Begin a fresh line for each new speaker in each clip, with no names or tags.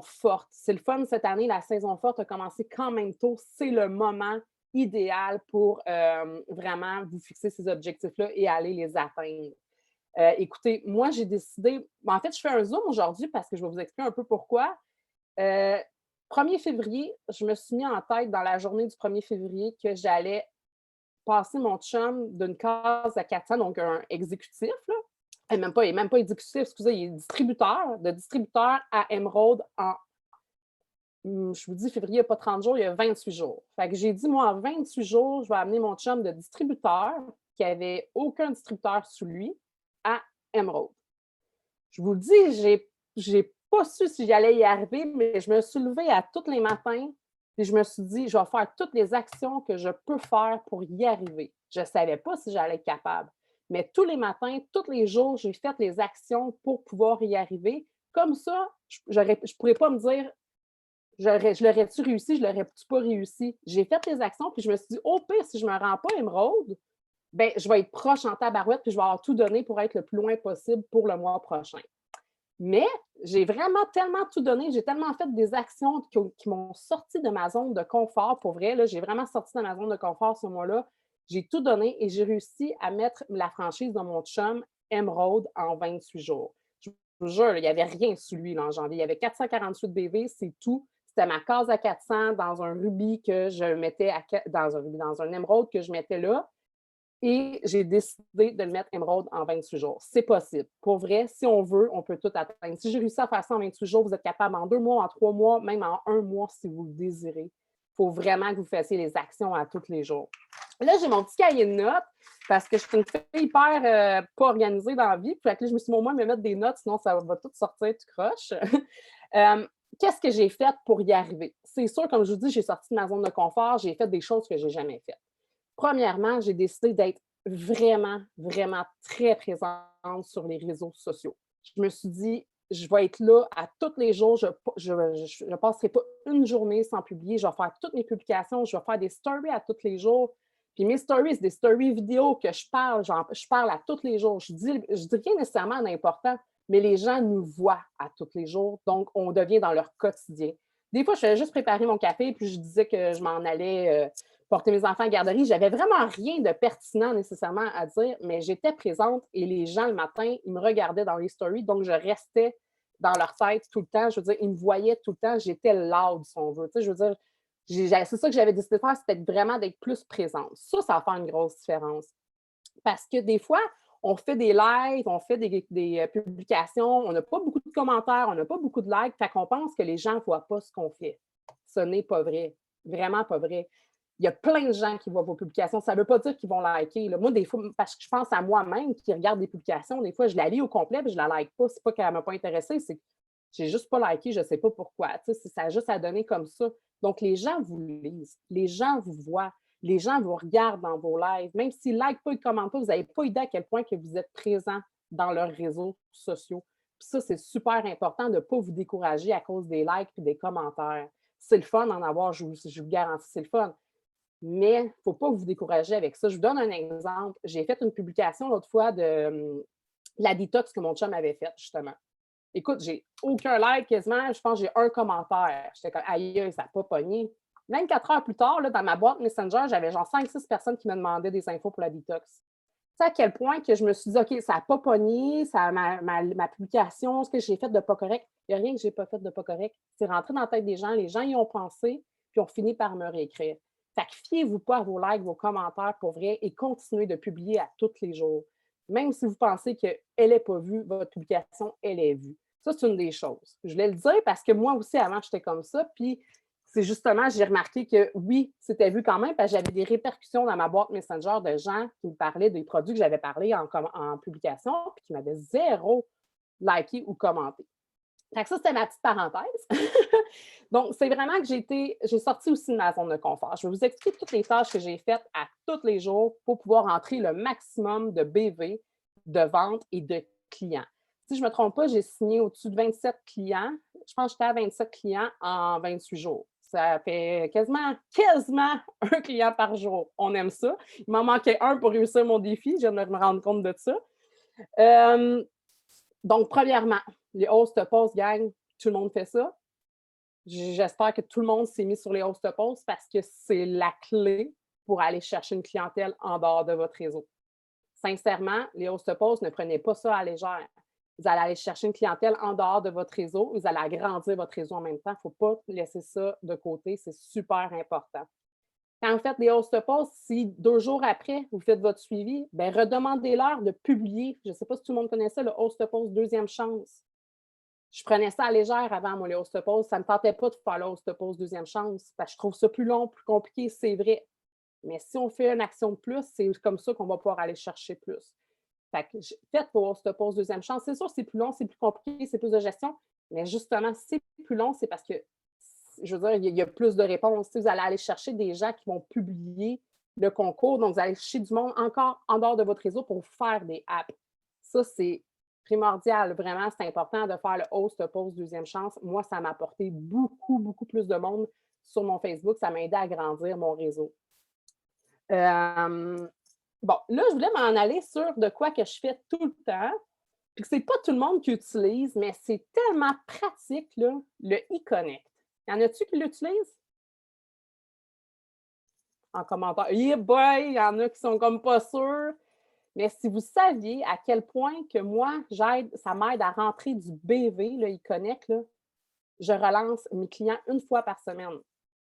forte. C'est le fun cette année, la saison forte a commencé quand même tôt. C'est le moment idéal pour vraiment vous fixer ces objectifs-là et aller les atteindre. Écoutez, moi, j'ai décidé, en fait, je fais un Zoom aujourd'hui parce que je vais vous expliquer un peu pourquoi. Euh, 1er février, je me suis mis en tête dans la journée du 1er février que j'allais passer mon chum d'une case à 400, donc un exécutif, là. Il n'est même pas exécutif, excusez, il est distributeur, de distributeur à Emerald en, je vous dis, février, il n'y a pas 30 jours, il y a 28 jours. Fait que j'ai dit, moi, en 28 jours, je vais amener mon chum de distributeur, qui n'avait aucun distributeur sous lui, à Emerald. Je vous le dis, j'ai pas su si j'allais y arriver, mais je me suis levée à tous les matins et je me suis dit, je vais faire toutes les actions que je peux faire pour y arriver. Je ne savais pas si j'allais être capable. Mais tous les matins, tous les jours, j'ai fait les actions pour pouvoir y arriver. Comme ça, je ne pourrais pas me dire, je l'aurais-tu réussi, je l'aurais-tu pas réussi. J'ai fait les actions, puis je me suis dit, au pire, si je ne me rends pas à Emerald, ben, je vais être proche en tabarouette, puis je vais avoir tout donné pour être le plus loin possible pour le mois prochain. Mais j'ai vraiment tellement tout donné, j'ai tellement fait des actions qui m'ont sorti de ma zone de confort. Pour vrai, là, j'ai vraiment sorti de ma zone de confort ce mois-là. J'ai tout donné et j'ai réussi à mettre la franchise de mon chum Emerald en 28 jours. Je vous jure, là, il n'y avait rien sous lui là, en janvier. Il y avait 448 BV, c'est tout. C'était ma case à 400 dans un rubis que je mettais dans un émeraude que je mettais là. Et j'ai décidé de le mettre Emerald en 28 jours. C'est possible. Pour vrai, si on veut, on peut tout atteindre. Si j'ai réussi à faire ça en 28 jours, vous êtes capable en 2 mois, en 3 mois, même en 1 mois si vous le désirez. Il faut vraiment que vous fassiez les actions à tous les jours. Là, j'ai mon petit cahier de notes parce que je suis une fille hyper pas organisée dans la vie. Puis là, je me suis dit, au moins, me mettre des notes, sinon ça va tout sortir, tu croches. Qu'est-ce que j'ai fait pour y arriver? C'est sûr, comme je vous dis, j'ai sorti de ma zone de confort, j'ai fait des choses que je n'ai jamais faites. Premièrement, j'ai décidé d'être vraiment, vraiment très présente sur les réseaux sociaux. Je me suis dit, je vais être là à tous les jours. Je passerai pas une journée sans publier. Je vais faire toutes mes publications. Je vais faire des stories à tous les jours. Puis mes stories, c'est des stories vidéo que je parle. Je parle à tous les jours. Je dis rien nécessairement d'important, mais les gens nous voient à tous les jours. Donc, on devient dans leur quotidien. Des fois, je faisais juste préparer mon café, puis je disais que je m'en allais porter mes enfants à la garderie. J'avais vraiment rien de pertinent nécessairement à dire, mais j'étais présente et les gens, le matin, ils me regardaient dans les stories, donc je restais dans leur tête tout le temps. Je veux dire, ils me voyaient tout le temps. J'étais loud, si on veut. Tu sais, je veux dire, c'est ça que j'avais décidé de faire, c'était vraiment d'être plus présente. Ça va faire une grosse différence. Parce que des fois, on fait des lives, on fait des publications, on n'a pas beaucoup de commentaires, on n'a pas beaucoup de likes, fait qu'on pense que les gens ne voient pas ce qu'on fait. Ce n'est pas vrai. Vraiment pas vrai. Il y a plein de gens qui voient vos publications. Ça ne veut pas dire qu'ils vont liker. Là. Moi, des fois, parce que je pense à moi-même qui regarde des publications, des fois, je la lis au complet et je ne la like pas. C'est pas qu'elle ne m'a pas intéressée, c'est que j'ai juste pas liké, je ne sais pas pourquoi. Tu sais, ça a juste à donner comme ça. Donc, les gens vous lisent, les gens vous voient, les gens vous regardent dans vos lives. Même s'ils ne likent pas, ils ne commentent pas, vous n'avez pas idée à quel point que vous êtes présent dans leurs réseaux sociaux. Puis ça, c'est super important de ne pas vous décourager à cause des likes et des commentaires. C'est le fun d'en avoir, je vous garantis, c'est le fun. Mais il ne faut pas vous décourager avec ça. Je vous donne un exemple. J'ai fait une publication l'autre fois de la détox que mon chum avait faite, justement. Écoute, j'ai aucun like quasiment. Je pense que j'ai un commentaire. J'étais comme, aïe, ça n'a pas pogné. 24 heures plus tard, là, dans ma boîte Messenger, j'avais genre 5-6 personnes qui me demandaient des infos pour la détox. Tu sais à quel point que je me suis dit, OK, ça n'a pas pogné, ma publication, ce que j'ai fait de pas correct. Il n'y a rien que je n'ai pas fait de pas correct. C'est rentré dans la tête des gens y ont pensé, puis ont fini par me réécrire. Fait que fiez-vous pas à vos likes, vos commentaires pour vrai et continuez de publier à tous les jours. Même si vous pensez qu'elle n'est pas vue, votre publication, elle est vue. Ça, c'est une des choses. Je voulais le dire parce que moi aussi, avant, j'étais comme ça. Puis, c'est justement, j'ai remarqué que oui, c'était vu quand même parce que j'avais des répercussions dans ma boîte Messenger de gens qui me parlaient des produits que j'avais parlé en publication puis qui m'avaient zéro liké ou commenté. Fait que ça, c'était ma petite parenthèse. Donc, c'est vraiment que j'ai sorti aussi de ma zone de confort. Je vais vous expliquer toutes les tâches que j'ai faites à tous les jours pour pouvoir entrer le maximum de BV, de ventes et de clients. Si je ne me trompe pas, j'ai signé au-dessus de 27 clients. Je pense que j'étais à 27 clients en 28 jours. Ça fait quasiment un client par jour. On aime ça. Il m'en manquait un pour réussir mon défi. Je viens de me rendre compte de ça. Donc, premièrement, les host post gang, tout le monde fait ça. J'espère que tout le monde s'est mis sur les host posts parce que c'est la clé pour aller chercher une clientèle en dehors de votre réseau. Sincèrement, les host posts, ne prenez pas ça à légère. Vous allez aller chercher une clientèle en dehors de votre réseau. Vous allez agrandir votre réseau en même temps. Il ne faut pas laisser ça de côté. C'est super important. Quand vous faites des host posts, si 2 jours après, vous faites votre suivi, bien, redemandez-leur de publier. Je ne sais pas si tout le monde connaît ça, le host post deuxième chance. Je prenais ça à légère avant, moi, les host posts. Ça ne me tentait pas de faire le host post deuxième chance parce que je trouve ça plus long, plus compliqué, c'est vrai. Mais si on fait une action de plus, c'est comme ça qu'on va pouvoir aller chercher plus. Fait que faites vos host post deuxième chance. C'est sûr, c'est plus long, c'est plus compliqué, c'est plus de gestion. Mais justement, si c'est plus long, c'est parce que, je veux dire, il y a plus de réponses. Vous allez aller chercher des gens qui vont publier le concours. Donc, vous allez chercher du monde encore en dehors de votre réseau pour faire des apps. Ça, c'est primordial. Vraiment, c'est important de faire le host post deuxième chance. Moi, ça m'a apporté beaucoup, beaucoup plus de monde sur mon Facebook. Ça m'a aidé à grandir mon réseau. Bon, là, je voulais m'en aller sur de quoi que je fais tout le temps, puis que c'est pas tout le monde qui utilise, mais c'est tellement pratique, là, le e-Connect. Y en a-tu qui l'utilisent? En commentaire. Yeah boy, il y en a qui sont comme pas sûrs. Mais si vous saviez à quel point que moi, ça m'aide à rentrer du BV, le e-Connect, là, je relance mes clients une fois par semaine.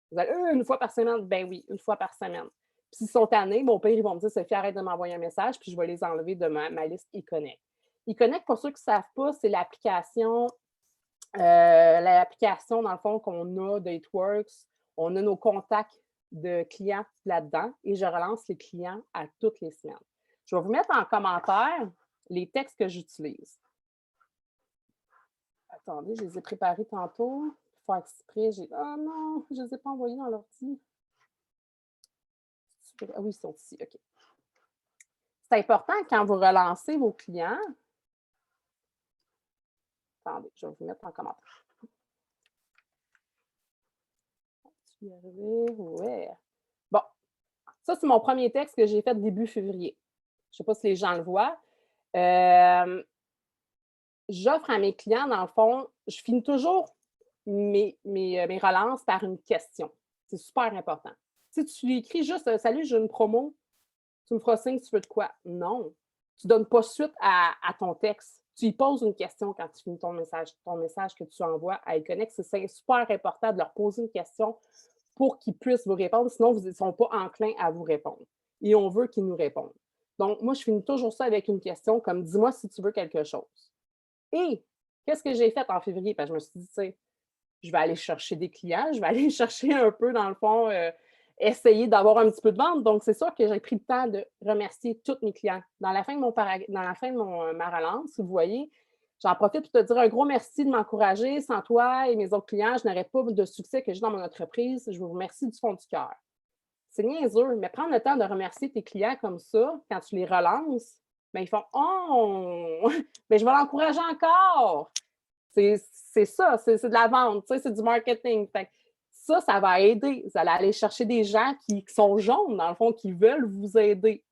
Vous allez, une fois par semaine? Ben oui, une fois par semaine. Puis s'ils sont tannés, mon père, ils vont me dire, Sophie, arrête de m'envoyer un message, puis je vais les enlever de ma liste e-Connect. E-Connect, pour ceux qui ne savent pas, c'est l'application, dans le fond, qu'on a d'Ateworks. On a nos contacts de clients là-dedans et je relance les clients à toutes les semaines. Je vais vous mettre en commentaire les textes que j'utilise. Attendez, je les ai préparés tantôt. Faut faire exprès. Ah non, je ne les ai pas envoyés dans l'ordi. Ah oui, ils sont ici. OK. C'est important quand vous relancez vos clients. Attendez, je vais vous mettre en commentaire. Tu y arriver? Ouais. Bon, ça, c'est mon premier texte que j'ai fait début février. Je ne sais pas si les gens le voient. J'offre à mes clients, dans le fond, je finis toujours mes relances par une question. C'est super important. Si tu lui écris juste « Salut, j'ai une promo, tu me feras signe, tu veux de quoi? » Non. Tu ne donnes pas suite à ton texte. Tu lui poses une question quand tu finis ton message que tu envoies à e-Connect. C'est super important de leur poser une question pour qu'ils puissent vous répondre. Sinon, ils ne sont pas enclins à vous répondre. Et on veut qu'ils nous répondent. Donc, moi, je finis toujours ça avec une question comme « Dis-moi si tu veux quelque chose. » Et qu'est-ce que j'ai fait en février? Parce que je me suis dit, tu sais, je vais aller chercher des clients, je vais aller chercher un peu, dans le fond, essayer d'avoir un petit peu de vente. Donc, c'est sûr que j'ai pris le temps de remercier tous mes clients. Dans la fin de ma relance, vous voyez, j'en profite pour te dire un gros merci de m'encourager. Sans toi et mes autres clients, je n'aurais pas de succès que j'ai dans mon entreprise. Je vous remercie du fond du cœur. C'est niaiseux, mais prendre le temps de remercier tes clients comme ça, quand tu les relances, bien, ils font « Oh! Bien, je vais l'encourager encore! » C'est ça, c'est de la vente, c'est du marketing. Fait ça va aider. Vous allez aller chercher des gens qui sont jaunes, dans le fond, qui veulent vous aider.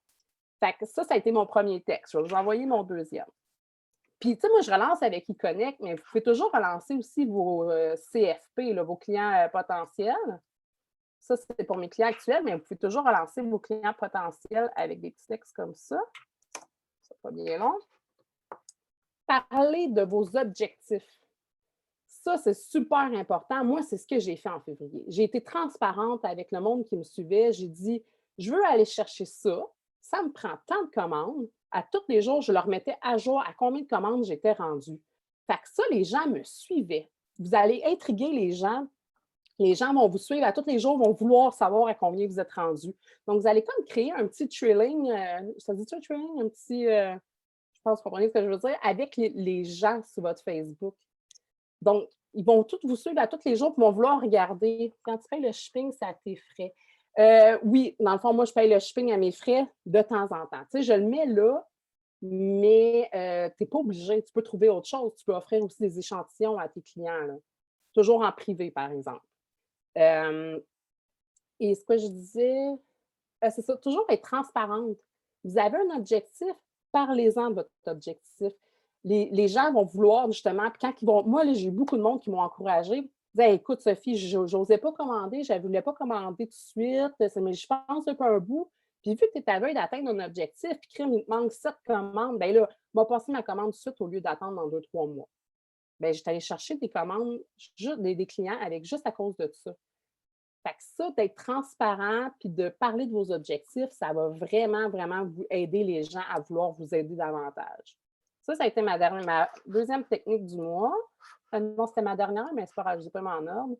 Fait que ça a été mon premier texte. Je vais vous envoyer mon deuxième. Puis, tu sais, moi, je relance avec e-Connect, mais vous pouvez toujours relancer aussi vos CFP, là, vos clients potentiels. Ça, c'est pour mes clients actuels, mais vous pouvez toujours relancer vos clients potentiels avec des petits textes comme ça. C'est pas bien long. Parlez de vos objectifs. Ça, c'est super important. Moi, c'est ce que j'ai fait en février. J'ai été transparente avec le monde qui me suivait. J'ai dit, je veux aller chercher ça. Ça me prend tant de commandes. À tous les jours, je leur mettais à jour à combien de commandes j'étais rendue. Fait que ça, les gens me suivaient. Vous allez intriguer les gens. Les gens vont vous suivre à tous les jours, vont vouloir savoir à combien vous êtes rendu. Donc, vous allez comme créer un petit trailing, ça dit-tu un trailing? Un petit, je pense que vous comprenez ce que je veux dire, avec les gens sur votre Facebook. Donc, ils vont tous vous suivre à tous les jours et vont vouloir regarder. Quand tu payes le shipping, c'est à tes frais. Oui, dans le fond, moi, je paye le shipping à mes frais de temps en temps. Tu sais, je le mets là, mais tu n'es pas obligé. Tu peux trouver autre chose. Tu peux offrir aussi des échantillons à tes clients, là. Toujours en privé, par exemple. Et ce que je disais, c'est ça, toujours être transparente. Vous avez un objectif, parlez-en de votre objectif. Les gens vont vouloir justement, puis quand ils vont. Moi, j'ai eu beaucoup de monde qui m'ont encouragé. disais, écoute, Sophie, j'osais pas commander, je ne voulais pas commander tout de suite, mais je pense un peu un bout. Puis vu que tu es à veille d'atteindre un objectif, puis crime, il te manque 7 commandes, bien là, m'a passé ma commande tout de suite au lieu d'attendre dans 2-3 mois. Bien, j'étais allée chercher des commandes, des clients avec juste à cause de ça. Fait que ça, d'être transparent puis de parler de vos objectifs, ça va vraiment, vraiment vous aider les gens à vouloir vous aider davantage. Ça a été ma deuxième technique du mois. Non, c'était ma dernière, mais c'est pas grave, je n'ai pas mis en ordre.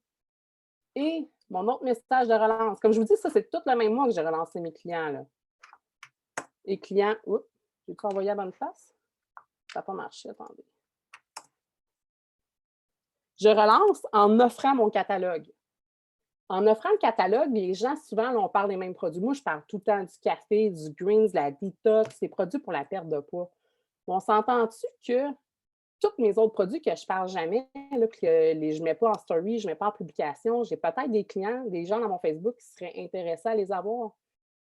Et mon autre message de relance. Comme je vous dis, ça, c'est tout le même mois que j'ai relancé mes clients. Là. Les clients, oups, j'ai-tu envoyé à la bonne place? Ça n'a pas marché, attendez. Je relance en offrant mon catalogue. En offrant le catalogue, les gens, souvent, là, on parle des mêmes produits. Moi, je parle tout le temps du café, du greens, de la detox, des produits pour la perte de poids. On s'entend-tu que tous mes autres produits que je ne parle jamais, là, que je ne mets pas en story, je ne mets pas en publication, j'ai peut-être des clients, des gens dans mon Facebook qui seraient intéressés à les avoir,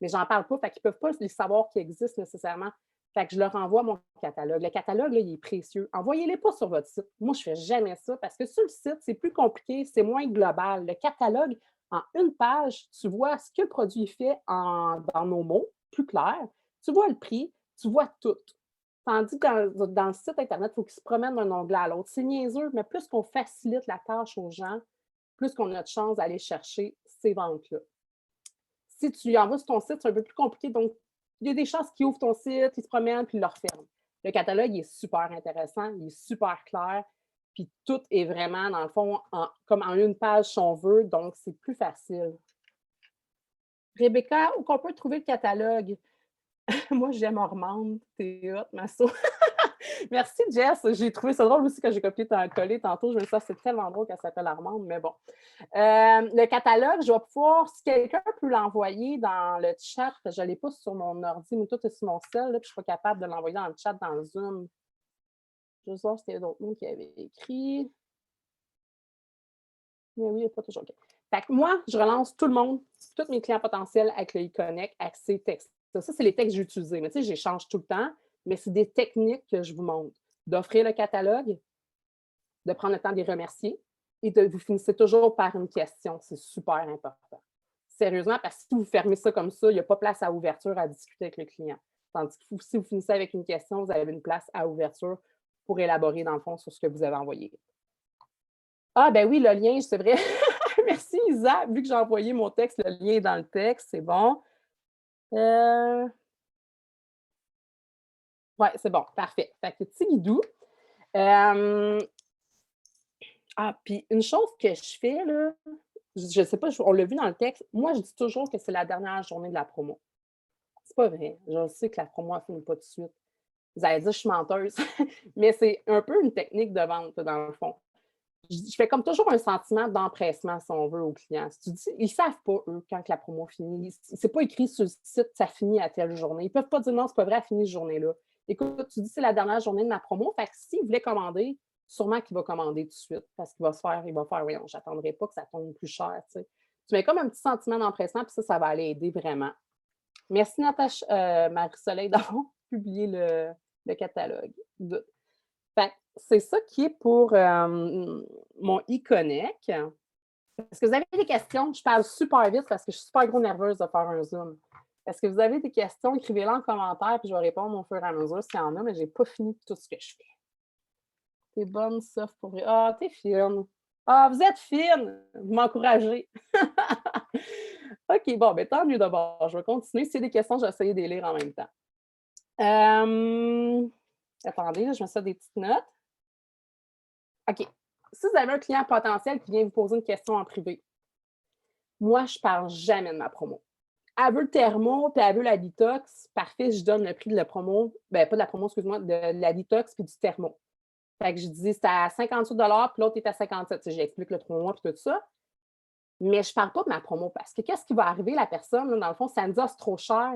mais je n'en parle pas, fait qu'ils ne peuvent pas les savoir qu'ils existent nécessairement. Fait que je leur envoie mon catalogue. Le catalogue, là, il est précieux. Envoyez-les pas sur votre site. Moi, je ne fais jamais ça parce que sur le site, c'est plus compliqué, c'est moins global. Le catalogue, en une page, tu vois ce que le produit fait dans nos mots, plus clair. Tu vois le prix, tu vois tout. Tandis que dans le site Internet, il faut qu'ils se promènent d'un onglet à l'autre. C'est niaiseux, mais plus qu'on facilite la tâche aux gens, plus qu'on a de chance d'aller chercher ces ventes-là. Si tu lui envoies sur ton site, c'est un peu plus compliqué. Donc, il y a des chances qu'ils ouvrent ton site, ils se promènent, puis ils le referment. Le catalogue il est super intéressant, il est super clair, puis tout est vraiment, dans le fond, comme en une page si on veut, donc c'est plus facile. Rebecca, où qu'on peut trouver le catalogue? Moi, j'aime Ormande, t'es hot, Masso. Merci, Jess. J'ai trouvé ça drôle aussi quand j'ai copié ton collé tantôt. Je me suis dit, c'est tellement drôle qu'elle s'appelle Armande, mais bon. Le catalogue, je vais pouvoir, si quelqu'un peut l'envoyer dans le chat, je ne l'ai pas sur mon ordi, mais tout est sur mon cell, là, puis je ne suis pas capable de l'envoyer dans le chat dans Zoom. Je vais voir si c'était d'autres mots qui avaient écrit. Mais oui, il n'y a pas toujours. Okay. Fait que moi, je relance tout le monde, tous mes clients potentiels avec le e-connect, avec ces textes. Ça, c'est les textes que j'ai utilisés. Mais tu sais, j'échange tout le temps, mais c'est des techniques que je vous montre. D'offrir le catalogue, de prendre le temps de les remercier et vous finissez toujours par une question. C'est super important. Sérieusement, parce que si vous fermez ça comme ça, il n'y a pas place à ouverture à discuter avec le client. Tandis que si vous finissez avec une question, vous avez une place à ouverture pour élaborer, dans le fond, sur ce que vous avez envoyé. Ah, ben oui, le lien, c'est vrai. Merci, Isa. Vu que j'ai envoyé mon texte, le lien est dans le texte, c'est bon. Oui, c'est bon, parfait. Fait que Tigidou. Puis une chose que je fais, là, je ne sais pas, on l'a vu dans le texte, moi, je dis toujours que c'est la dernière journée de la promo. C'est pas vrai. Je sais que la promo ne finit pas tout de suite. Vous allez dire, je suis menteuse. Mais c'est un peu une technique de vente, dans le fond. Je fais comme toujours un sentiment d'empressement, si on veut, aux clients. Si tu dis, ils ne savent pas, eux, quand la promo finit. C'est pas écrit sur le site, ça finit à telle journée. Ils ne peuvent pas dire non, c'est pas vrai, elle finit cette journée-là. Écoute, tu dis, c'est la dernière journée de ma promo. Fait que s'ils voulaient commander, sûrement qu'il va commander tout de suite parce qu'il va faire, oui, j'attendrai pas que ça tombe plus cher. Tu sais. Tu mets comme un petit sentiment d'empressement, puis ça va aller aider vraiment. Merci, Natacha, Marie-Soleil, d'avoir publié le catalogue. Fait, c'est ça qui est pour mon e-connect. Est-ce que vous avez des questions? Je parle super vite parce que je suis super gros nerveuse de faire un Zoom. Est-ce que vous avez des questions? Écrivez-les en commentaire puis je vais répondre au fur et à mesure s'il y en a, mais je n'ai pas fini tout ce que je fais. T'es bonne, sauf pour vrai. Ah, t'es fine. Ah, vous êtes fine. Vous m'encouragez. OK, bon, ben tant mieux d'abord. Je vais continuer. S'il y a des questions, je vais essayer de les lire en même temps. Attendez, là, je mets ça des petites notes. OK. Si vous avez un client potentiel qui vient vous poser une question en privé, moi, je ne parle jamais de ma promo. Elle veut le thermo, puis elle veut la detox. Parfait, je donne le prix de la promo. Ben, pas de la promo, excuse-moi, de la detox puis du thermo. Fait que je dis, c'est à 58 puis l'autre est à 57. J'explique le 3 mois puis tout ça. Mais je ne parle pas de ma promo parce que qu'est-ce qui va arriver, la personne, là, dans le fond, si elle me dit, c'est trop cher,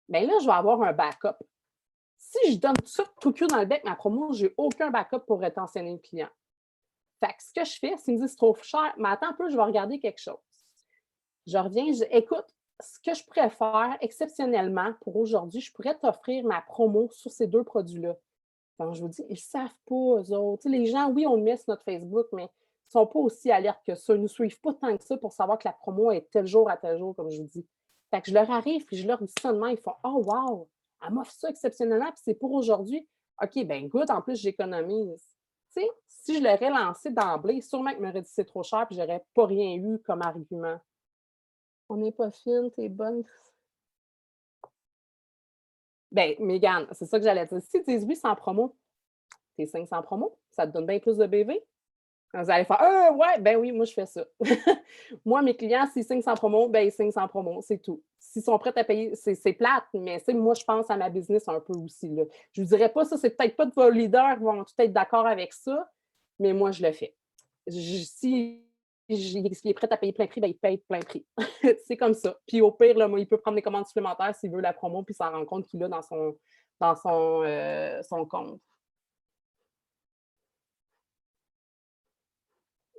bien là, je vais avoir un backup. Si je donne tout ça, tout cul dans le bec, ma promo, je n'ai aucun backup pour rétentionner le client. Fait que ce que je fais, s'ils me disent c'est trop cher, mais attends un peu, je vais regarder quelque chose. Je reviens, je dis, écoute, ce que je pourrais faire exceptionnellement pour aujourd'hui, je pourrais t'offrir ma promo sur ces deux produits-là. Quand je vous dis, ils ne savent pas, eux autres. Tu sais, les gens, oui, on le met sur notre Facebook, mais sont pas aussi alertes que ça. Ils ne nous suivent pas tant que ça pour savoir que la promo est tel jour à tel jour, comme je vous dis. Fait que je leur arrive puis je leur dis ça de même. Ils font « Oh wow! Elle m'offre ça exceptionnellement puis c'est pour aujourd'hui. OK, ben good, en plus, j'économise. » Tu sais, si je l'aurais lancé d'emblée, sûrement qu'ils m'auraient dit c'est trop cher puis j'aurais pas rien eu comme argument. On n'est pas fine, t'es bonne. Ben, Mégane, c'est ça que j'allais dire. Si tu dis oui sans promo, t'es 500 promo, ça te donne bien plus de BV. Vous allez faire ouais, ben oui, moi je fais ça. Moi, mes clients, s'ils signent sans promo, ben ils signent sans promo, c'est tout. S'ils sont prêts à payer, c'est plate, mais moi, je pense à ma business un peu aussi. Là. Je ne vous dirais pas ça, c'est peut-être pas de vos leaders qui vont tout être d'accord avec ça, mais moi, je le fais. Si il est prêt à payer plein prix, ben il paye plein prix. C'est comme ça. Puis au pire, là, moi, il peut prendre des commandes supplémentaires s'il veut la promo, puis s'en rend compte qu'il a dans son compte.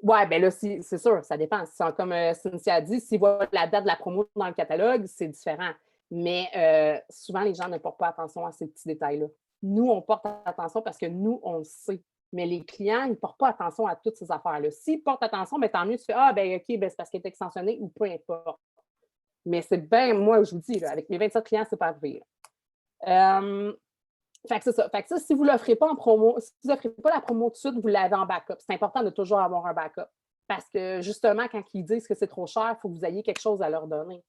Ouais, ben là, c'est sûr, ça dépend. Comme Cynthia a dit, s'ils voient la date de la promo dans le catalogue, c'est différent. Mais souvent, les gens ne portent pas attention à ces petits détails-là. Nous, on porte attention parce que nous, on le sait. Mais les clients, ils ne portent pas attention à toutes ces affaires-là. S'ils portent attention, ben, tant mieux, tu fais ah, ben OK, ben, c'est parce qu'elle est extensionnée ou peu importe. Mais c'est bien, moi, je vous dis, là, avec mes 27 clients, c'est pas arrivé. Fait que c'est ça. Fait que ça, si vous ne l'offrez pas en promo, si vous n'offrez pas la promo tout de suite, vous l'avez en backup. C'est important de toujours avoir un backup. Parce que justement, quand ils disent que c'est trop cher, il faut que vous ayez quelque chose à leur donner.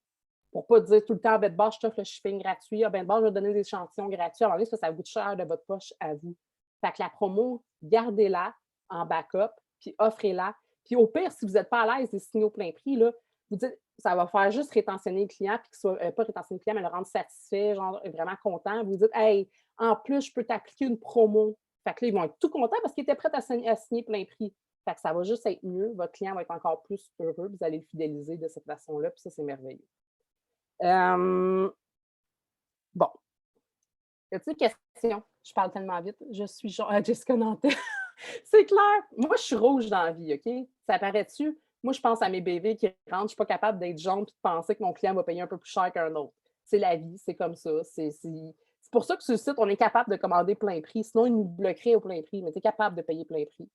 Pour ne pas dire tout le temps, ben de base, je t'offre le shipping gratuit. Ah, ben de base, je vais donner des échantillons gratuits. À un moment donné, ça coûte cher de votre poche à vous. Fait que la promo, gardez-la en backup, puis offrez-la. Puis au pire, si vous n'êtes pas à l'aise de signer au plein prix, là, vous dites, ça va faire juste rétentionner le client, puis qu'il soit, pas rétentionner le client, mais le rendre satisfait, genre vraiment content. Vous dites, hey, en plus, je peux t'appliquer une promo. Fait que là, ils vont être tout contents parce qu'ils étaient prêts à signer plein prix. Fait que ça va juste être mieux. Votre client va être encore plus heureux. Vous allez le fidéliser de cette façon-là, puis ça, c'est merveilleux. Bon. Y a-t-il des questions? Je parle tellement vite. Je suis genre Jessica Nantel. C'est clair. Moi, je suis rouge dans la vie, OK? Ça paraît-tu? Moi, je pense à mes bébés qui rentrent. Je ne suis pas capable d'être jaune et de penser que mon client va payer un peu plus cher qu'un autre. C'est la vie, c'est comme ça. C'est pour ça que sur le site, on est capable de commander plein prix. Sinon, ils nous bloqueraient au plein prix, mais tu es capable de payer plein prix.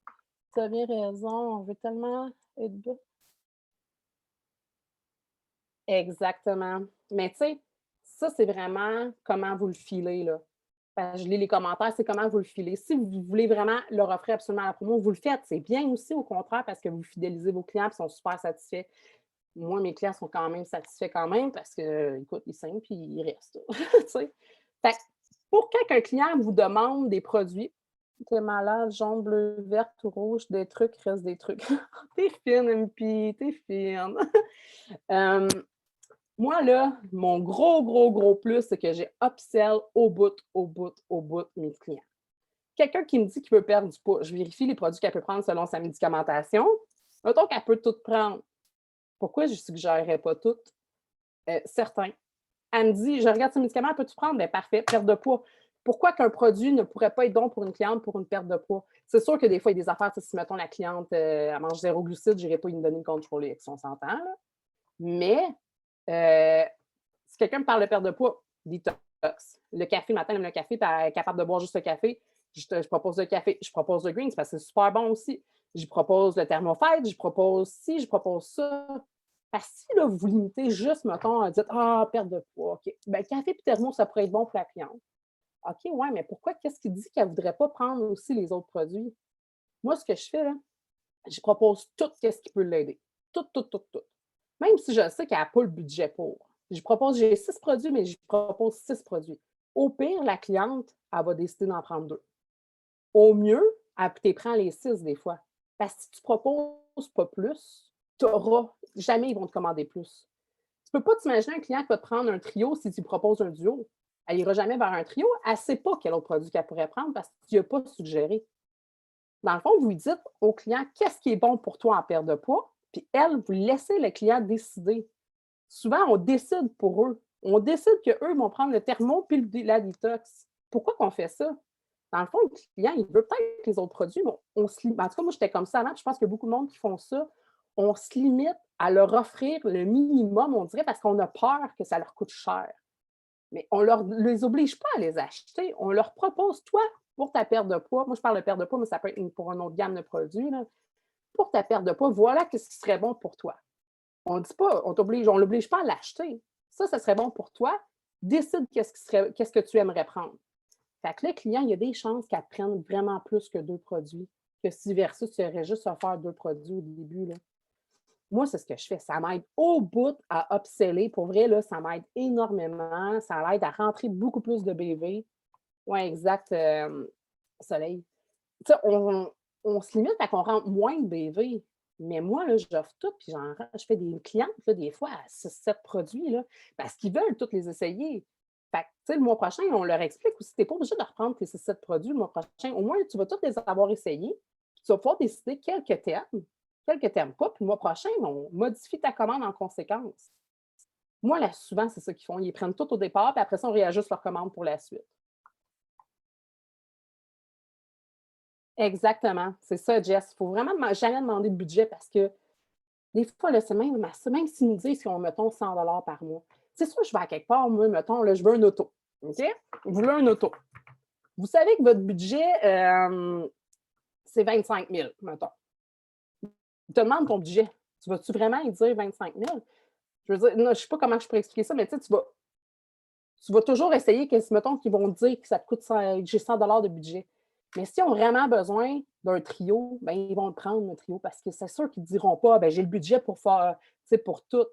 Tu as bien raison. On veut tellement être beau. Exactement. Mais tu sais, ça, c'est vraiment comment vous le filez, là. Je lis les commentaires, c'est comment vous le filez. Si vous voulez vraiment leur offrir absolument la promo, vous le faites. C'est bien aussi, au contraire, parce que vous fidélisez vos clients et sont super satisfaits. Moi, mes clients sont quand même satisfaits quand même parce que, écoute, ils signent puis ils restent. Fait pour quand un client vous demande des produits, t'es malade, jaune, bleu, vert, tout rouge, des trucs, reste des trucs. T'es fine, MP, t'es fine. Moi, là, mon gros plus, c'est que j'ai upsell au bout mes clients. Quelqu'un qui me dit qu'il veut perdre du poids, je vérifie les produits qu'elle peut prendre selon sa médicamentation. Mettons qu'elle peut tout prendre. Pourquoi je ne suggérerais pas toutes? Certains. Elle me dit, je regarde ses médicaments, elle peut tout prendre? Bien, parfait, perte de poids. Pourquoi qu'un produit ne pourrait pas être bon pour une cliente pour une perte de poids? C'est sûr que des fois, il y a des affaires, si mettons la cliente elle mange zéro glucide, je n'irai pas lui donner le contrôle X, on s'entend. Là. Mais si quelqu'un me parle de perte de poids, detox. Le café, le matin, elle aime le café, puis elle est capable de boire juste le café. Je propose le café. Je propose le greens parce que c'est super bon aussi. Je propose le thermofite, je propose ci, je propose ça. Parce que si là, vous limitez juste, mettons, dites ah, perte de poids, OK. Ben, café et thermo, ça pourrait être bon pour la cliente. OK, ouais, mais pourquoi? Qu'est-ce qui dit qu'elle ne voudrait pas prendre aussi les autres produits? Moi, ce que je fais, là, je propose tout ce qui peut l'aider. Tout. Même si je sais qu'elle n'a pas le budget pour. J'ai 6 produits, mais je propose 6 produits. Au pire, la cliente, elle va décider d'en prendre 2. Au mieux, elle te prend les 6 des fois. Parce que si tu ne proposes pas plus, tu n'auras jamais ils vont te commander plus. Tu ne peux pas t'imaginer un client qui va te prendre un trio si tu proposes un duo. Elle n'ira jamais vers un trio. Elle ne sait pas quel autre produit qu'elle pourrait prendre parce que tu n'as pas suggéré. Dans le fond, vous lui dites au client qu'est-ce qui est bon pour toi en perte de poids, puis elle, vous laissez le client décider. Souvent, on décide pour eux. On décide qu'eux vont prendre le thermo puis la détox. Pourquoi qu'on fait ça? Dans le fond, le client, il veut peut-être les autres produits, mais on se limite. En tout cas, moi, j'étais comme ça avant, je pense qu'il y a beaucoup de monde qui font ça. On se limite à leur offrir le minimum, on dirait, parce qu'on a peur que ça leur coûte cher. Mais on ne les oblige pas à les acheter. On leur propose, toi, pour ta perte de poids, moi, je parle de perte de poids, mais ça peut être pour une autre gamme de produits, là. pour ta perte de poids, voilà ce qui serait bon pour toi. On ne dit pas, on ne l'oblige pas à l'acheter. Ça serait bon pour toi. Décide qu'est-ce que tu aimerais prendre. Fait que le client, il y a des chances qu'elle prenne vraiment plus que 2 produits, que si versus tu aurais juste offert 2 produits au début, là. Moi, c'est ce que je fais. Ça m'aide au bout à upseller. Pour vrai, là, ça m'aide énormément. Ça l'aide à rentrer beaucoup plus de BV. Oui, exact, Soleil. Tu sais, on se limite à qu'on rentre moins de BV. Mais moi, là, j'offre tout, puis je fais des clientes, là, des fois, à 6-7 produits, là, parce qu'ils veulent tous les essayer. Fait que, tu sais, le mois prochain, on leur explique aussi, tu n'es pas obligé de reprendre tes 6-7 produits le mois prochain. Au moins, tu vas tous les avoir essayés, puis tu vas pouvoir décider quel que tu aimes, quel que tu n'aimes pas, puis le mois prochain, on modifie ta commande en conséquence. Moi, là, souvent, c'est ça qu'ils font. Ils prennent tout au départ, puis après ça, on réajuste leur commande pour la suite. Exactement. C'est ça, Jess. Il faut vraiment jamais demander de budget parce que des fois, là, même s'ils nous disent qu'on mettons 100 par mois. C'est sûr, je vais à quelque part, moi, mettons, là, je veux un auto. OK? Vous voulez un auto. Vous savez que votre budget, c'est 25 000, mettons. Il te demande ton budget. Tu vas-tu vraiment lui dire 25 000? Je veux dire, non, je ne sais pas comment je pourrais expliquer ça, mais tu sais, tu vas toujours essayer que, mettons, qu'ils vont te dire que ça te coûte j'ai 100 de budget. Mais s'ils ont vraiment besoin d'un trio, ben, ils vont le prendre, le trio, parce que c'est sûr qu'ils ne diront pas, ben, j'ai le budget pour faire, tu sais, pour tout.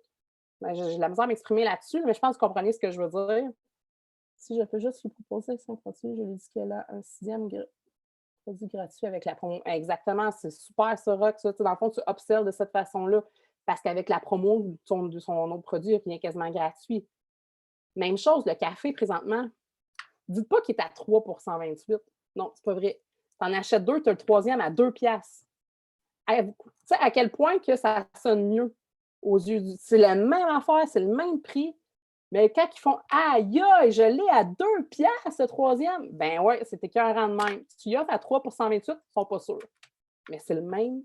Ben, j'ai de la misère à m'exprimer là-dessus, mais je pense que vous comprenez ce que je veux dire. Si je peux juste lui proposer 5 produits, je lui dis qu'elle a un 6e produit gratuit avec la promo. Exactement, c'est super ça, Rox. Ça. Dans le fond, tu observes de cette façon-là, parce qu'avec la promo de son autre produit, il vient quasiment gratuit. Même chose, le café présentement. Dites pas qu'il est à 3 pour 128. Non, c'est pas vrai. Tu en achètes 2, tu as le 3e à 2 piastres. Tu sais à quel point que ça sonne mieux aux yeux du... C'est la même affaire, c'est le même prix. Mais quand ils font « Aïe, aïe, je l'ai à 2 piastres, le 3e », ben ouais, c'est écœurant de même. Tu y offres à 3 pour 128, ils ne sont pas sûrs. Mais c'est le même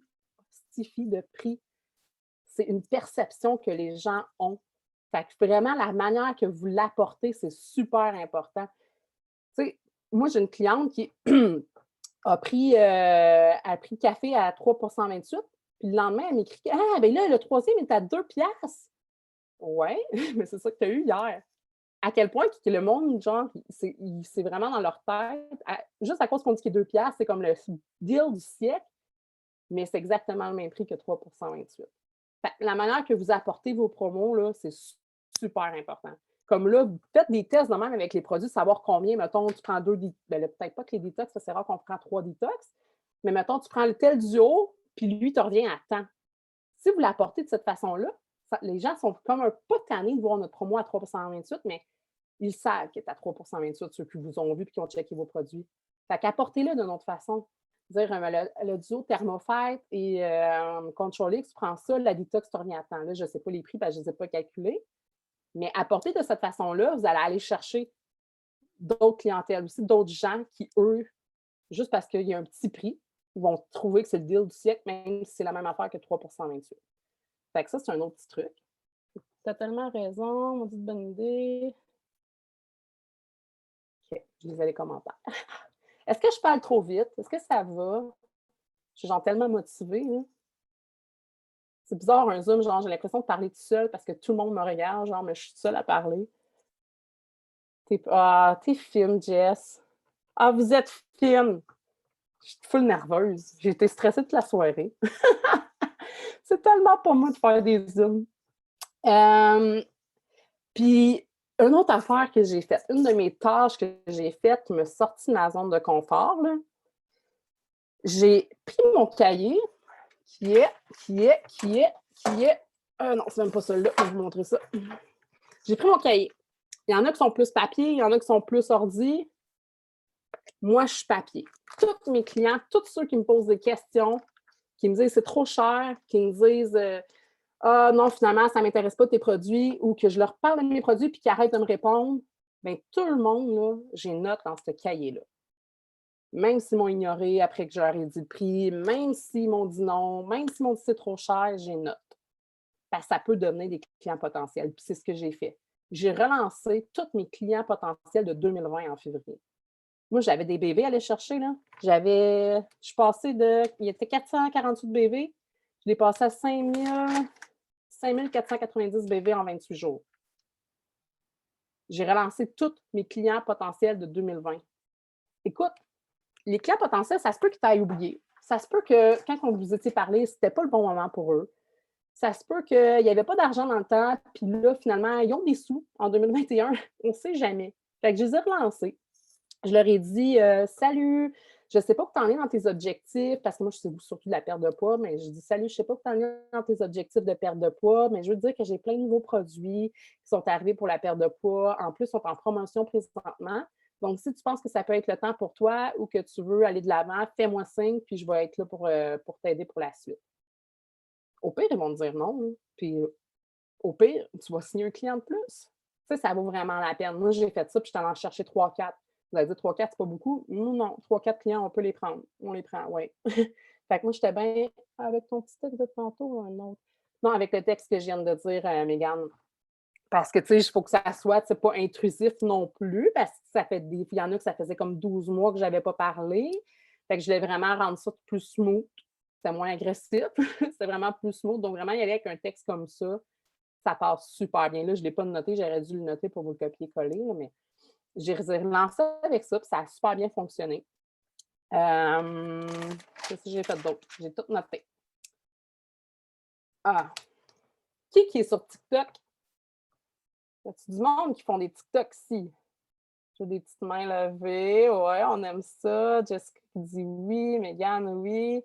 stifi de prix. C'est une perception que les gens ont. Fait que vraiment, la manière que vous l'apportez, c'est super important. Tu sais, moi, j'ai une cliente qui a pris le café à 3 pour 128, puis le lendemain, elle m'écrit « Ah, ben là, le 3e est à 2 piastres. » Ouais, mais c'est ça que tu as eu hier. À quel point que le monde, genre, c'est vraiment dans leur tête, juste à cause qu'on dit qu'il est 2 piastres, c'est comme le deal du siècle, mais c'est exactement le même prix que 3 pour 128. La manière que vous apportez vos promos, là, c'est super important. Comme là, faites des tests de même avec les produits, savoir combien, mettons, tu prends 2, peut-être pas que les détox, c'est rare qu'on prend 3 détox, mais mettons, tu prends le tel du haut, puis lui, tu reviens à temps. Si vous l'apportez de cette façon-là, les gens sont comme un peu tannés de voir notre promo à 3,28 mais ils savent qu'il est à 3,28 ceux qui vous ont vu et qui ont checké vos produits. Fait qu'apportez-le d'une autre façon. Dire le duo Thermofite et Control X, tu prends ça, la détox, tu reviens à temps. Là, je ne sais pas les prix parce que je ne les ai pas calculés. Mais apporter de cette façon-là, vous allez aller chercher d'autres clientèles aussi, d'autres gens qui, eux, juste parce qu'il y a un petit prix, ils vont trouver que c'est le deal du siècle, même si c'est la même affaire que 3 pour 128. Fait que ça, c'est un autre petit truc. Tu as tellement raison, on dit de bonne idée. OK, je lisais les commentaires. Est-ce que je parle trop vite? Est-ce que ça va? Je suis genre tellement motivée. Hein? C'est bizarre un Zoom, genre j'ai l'impression de parler tout seul parce que tout le monde me regarde, genre, mais je suis seule à parler. T'es fine, Jess. Ah, vous êtes fine. Je suis full nerveuse. J'ai été stressée toute la soirée. C'est tellement pas moi de faire des Zooms. Puis, une autre affaire que j'ai faite, une de mes tâches que j'ai faites qui me sortit de ma zone de confort, là, j'ai pris mon cahier qui est. Non, c'est même pas celui-là, je vais vous montrer ça. J'ai pris mon cahier. Il y en a qui sont plus papier, il y en a qui sont plus ordi. Moi, je suis papier. Tous mes clients, tous ceux qui me posent des questions, qui me disent c'est trop cher, qui me disent ah non, finalement, ça ne m'intéresse pas tes produits, ou que je leur parle de mes produits puis qu'ils arrêtent de me répondre, bien, tout le monde, là, j'ai une note dans ce cahier-là. Même s'ils m'ont ignoré après que je leur ai dit le prix, même s'ils m'ont dit non, même s'ils m'ont dit c'est trop cher, j'ai une note. Parce que ça peut devenir des clients potentiels. Puis c'est ce que j'ai fait. J'ai relancé tous mes clients potentiels de 2020 en février. Moi, j'avais des BV à aller chercher. Là. Je suis passée de. Il y était 448 BV. Je l'ai passé à 5 490 BV en 28 jours. J'ai relancé tous mes clients potentiels de 2020. Écoute, les clients potentiels, ça se peut qu'ils t'aillent oublié. Ça se peut que quand on vous étiez parlé, c'était pas le bon moment pour eux. Ça se peut qu'il n'y avait pas d'argent dans le temps, puis là, finalement, ils ont des sous en 2021. On ne sait jamais. Fait que je les ai relancés. Je leur ai dit Salut, je ne sais pas où tu en es dans tes objectifs, parce que moi, je sais surtout de la perte de poids, mais je dis Salut, je ne sais pas où tu en es dans tes objectifs de perte de poids, mais je veux te dire que j'ai plein de nouveaux produits qui sont arrivés pour la perte de poids. En plus, ils sont en promotion présentement. Donc, si tu penses que ça peut être le temps pour toi ou que tu veux aller de l'avant, fais-moi signe, puis je vais être là pour t'aider pour la suite. Au pire, ils vont te dire non. Puis au pire, tu vas signer un client de plus. Tu sais, ça vaut vraiment la peine. Moi, j'ai fait ça, puis je suis allée en chercher 3-4. Vous allez dire 3-4, c'est pas beaucoup? Non, non. 3-4 clients, on peut les prendre. On les prend, oui. Fait que moi, j'étais bien avec ton petit texte de tantôt ou un autre? Non, avec le texte que je viens de dire, Mégane. Parce que, tu sais, il faut que ça soit pas intrusif non plus, parce que il y en a que ça faisait comme 12 mois que je n'avais pas parlé. Fait que je voulais vraiment rendre ça plus smooth. C'était moins agressif. C'était vraiment plus smooth. Donc, vraiment, y aller avec un texte comme ça passe super bien. Là, je ne l'ai pas noté, j'aurais dû le noter pour vous le copier-coller, mais j'ai relancé avec ça, puis ça a super bien fonctionné. Qu'est-ce que j'ai fait d'autre? J'ai tout noté. Ah! Qui est sur TikTok? Y a-tu du monde qui font des TikToks ici? J'ai des petites mains levées. Ouais, on aime ça. Jessica qui dit oui. Mégane, oui.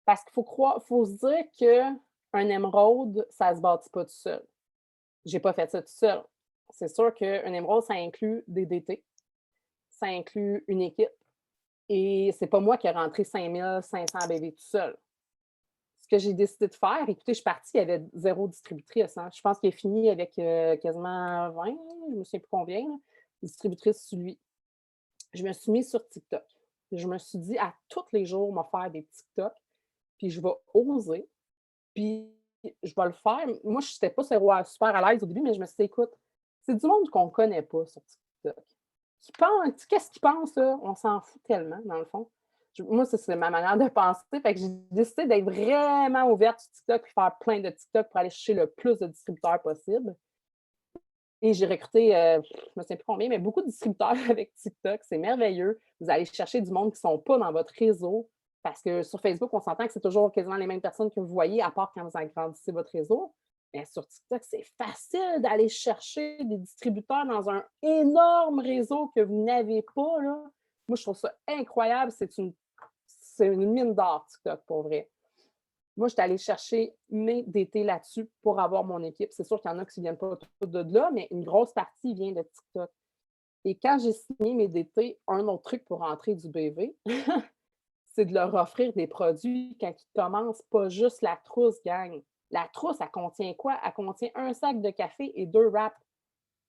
Parce qu'il faut se dire qu'un émeraude, ça ne se bâtit pas tout seul. J'ai pas fait ça tout seul. C'est sûr qu'un émeraude, ça inclut des DT, ça inclut une équipe. Et c'est pas moi qui ai rentré 5500 bébés tout seul. Ce que j'ai décidé de faire, écoutez, je suis partie, il y avait 0 distributrice. Hein. Je pense qu'il est fini avec quasiment 20, je ne me souviens plus combien, là, distributrices sur lui. Je me suis mise sur TikTok. Je me suis dit à tous les jours, me faire des TikTok, puis je vais oser, puis je vais le faire. Moi, je n'étais pas super à l'aise au début, mais je me suis dit, écoute, c'est du monde qu'on ne connaît pas sur TikTok. Qu'est-ce qu'ils pensent, là? On s'en fout tellement, dans le fond. Moi, ça, c'est ma manière de penser. Fait que j'ai décidé d'être vraiment ouverte sur TikTok et faire plein de TikTok pour aller chercher le plus de distributeurs possible. Et j'ai recruté, je ne me souviens plus combien, mais beaucoup de distributeurs avec TikTok. C'est merveilleux. Vous allez chercher du monde qui ne sont pas dans votre réseau. Parce que sur Facebook, on s'entend que c'est toujours quasiment les mêmes personnes que vous voyez, à part quand vous agrandissez votre réseau. Mais sur TikTok, c'est facile d'aller chercher des distributeurs dans un énorme réseau que vous n'avez pas. Là. Moi, je trouve ça incroyable. C'est une mine d'or, TikTok, pour vrai. Moi, j'étais allée chercher mes DT là-dessus pour avoir mon équipe. C'est sûr qu'il y en a qui ne viennent pas tout de là, mais une grosse partie vient de TikTok. Et quand j'ai signé mes DT, un autre truc pour rentrer du BV, c'est de leur offrir des produits quand ils commencent, pas juste la trousse, gang. La trousse, elle contient quoi? Elle contient un sac de café et 2 wraps.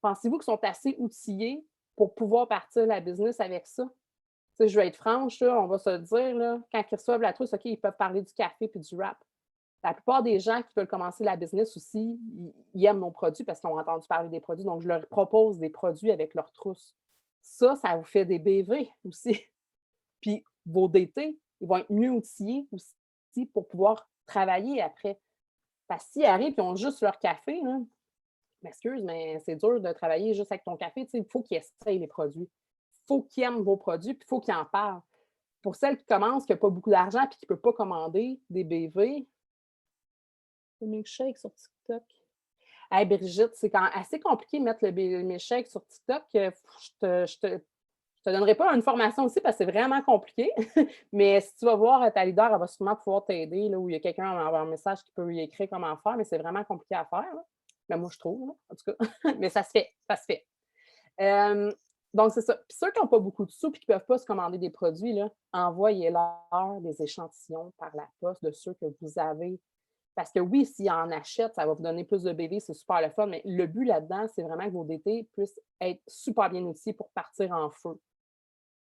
Pensez-vous qu'ils sont assez outillés pour pouvoir partir la business avec ça? Tu sais, je vais être franche, là, on va se le dire, là, quand ils reçoivent la trousse, OK, ils peuvent parler du café et du wrap. La plupart des gens qui veulent commencer la business aussi, ils aiment nos produits parce qu'ils ont entendu parler des produits. Donc, je leur propose des produits avec leur trousse. Ça vous fait des BV aussi. Puis, vos DT, ils vont être mieux outillés aussi pour pouvoir travailler après. Parce que s'ils arrivent et ils ont juste leur café, là, m'excuse, mais c'est dur de travailler juste avec ton café. Il faut qu'ils essayent les produits. Il faut qu'ils aiment vos produits, puis il faut qu'ils en parlent. Pour celles qui commencent, qui n'ont pas beaucoup d'argent et qui ne peuvent pas commander des BV, le milkshake sur TikTok. Hey, Brigitte, c'est quand assez compliqué de mettre le milkshake sur TikTok. Je te donnerai pas une formation aussi parce que c'est vraiment compliqué. Mais si tu vas voir ta leader, elle va sûrement pouvoir t'aider, là, où il y a quelqu'un à envoyer un message qui peut lui écrire comment faire, mais c'est vraiment compliqué à faire. Là. Mais moi, je trouve, là, en tout cas. Mais ça se fait, ça se fait. Donc, c'est ça. Puis ceux qui n'ont pas beaucoup de sous et qui ne peuvent pas se commander des produits, là, envoyez-leur des échantillons par la poste de ceux que vous avez. Parce que oui, s'ils en achètent, ça va vous donner plus de bébés, c'est super le fun, mais le but là-dedans, c'est vraiment que vos DT puissent être super bien outillés pour partir en feu.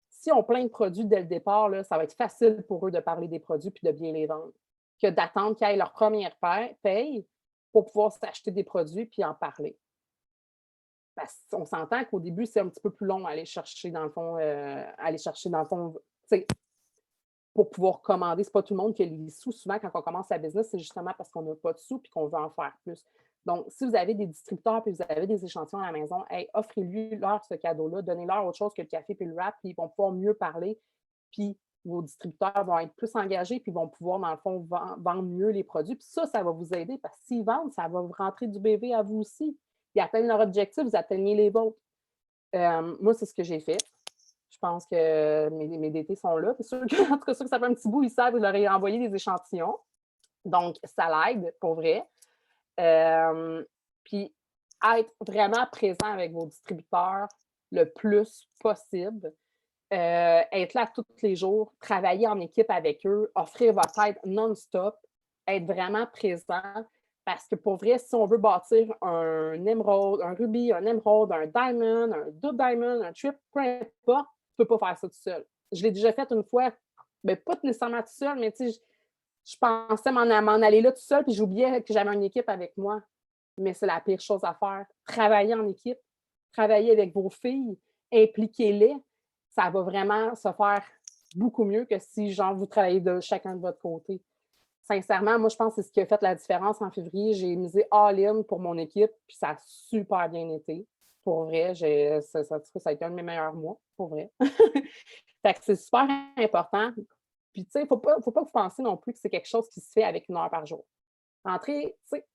Si on plein de produits dès le départ, là, ça va être facile pour eux de parler des produits puis de bien les vendre que d'attendre qu'ils aient leur première paye pour pouvoir s'acheter des produits puis en parler. Parce qu'on s'entend qu'au début, c'est un petit peu plus long à aller chercher dans le fond, pour pouvoir commander. C'est pas tout le monde qui a les sous. Souvent, quand on commence sa business, c'est justement parce qu'on n'a pas de sous puis qu'on veut en faire plus. Donc, si vous avez des distributeurs puis vous avez des échantillons à la maison, hey, offrez-leur ce cadeau-là, donnez-leur autre chose que le café puis le wrap, puis ils vont pouvoir mieux parler, puis vos distributeurs vont être plus engagés, puis vont pouvoir, dans le fond, vendre mieux les produits. Puis ça va vous aider parce que s'ils vendent, ça va vous rentrer du BV à vous aussi. Ils atteignent leur objectif, vous atteignez les vôtres. Moi, c'est ce que j'ai fait. Je pense que mes DT sont là. C'est sûr que, en tout cas, ceux que ça fait un petit bout, ils savent, je leur ai envoyé des échantillons. Donc, ça l'aide, pour vrai. Puis, être vraiment présent avec vos distributeurs le plus possible. Être là tous les jours, travailler en équipe avec eux, offrir votre aide non-stop, être vraiment présent. Parce que pour vrai, si on veut bâtir un émeraude, un rubis, un émeraude, un diamond, un double diamond, un triple, peu importe, tu ne peux pas faire ça tout seul. Je l'ai déjà fait une fois, mais pas nécessairement tout seul, mais tu sais, je pensais m'en aller là tout seul, puis j'oubliais que j'avais une équipe avec moi. Mais c'est la pire chose à faire. Travailler en équipe, travailler avec vos filles, impliquez-les, ça va vraiment se faire beaucoup mieux que si, genre, vous travaillez de chacun de votre côté. Sincèrement, moi, je pense que c'est ce qui a fait la différence en février. J'ai misé all-in pour mon équipe, puis ça a super bien été. Pour vrai, ça a été un de mes meilleurs mois, pour vrai. Fait que c'est super important. Puis, tu sais, faut pas que vous pensiez non plus que c'est quelque chose qui se fait avec 1 heure par jour. Rentrer, tu sais,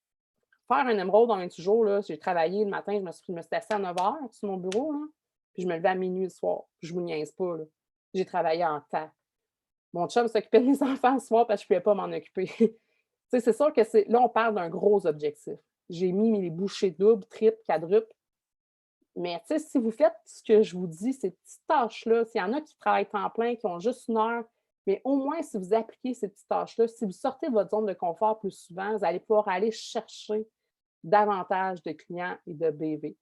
faire un émeraude en 28 jours, là, j'ai travaillé le matin, je me suis assise à 9 heures sur mon bureau, là, puis je me levais à minuit le soir. Je vous niaise pas, là. J'ai travaillé en temps. Mon chum s'occupait de mes enfants le soir parce que je ne pouvais pas m'en occuper. C'est sûr que là, on parle d'un gros objectif. J'ai mis les bouchées doubles, triples, quadruples. Mais si vous faites ce que je vous dis, ces petites tâches-là, s'il y en a qui travaillent temps plein, qui ont juste 1 heure, mais au moins, si vous appliquez ces petites tâches-là, si vous sortez de votre zone de confort plus souvent, vous allez pouvoir aller chercher davantage de clients et de BV.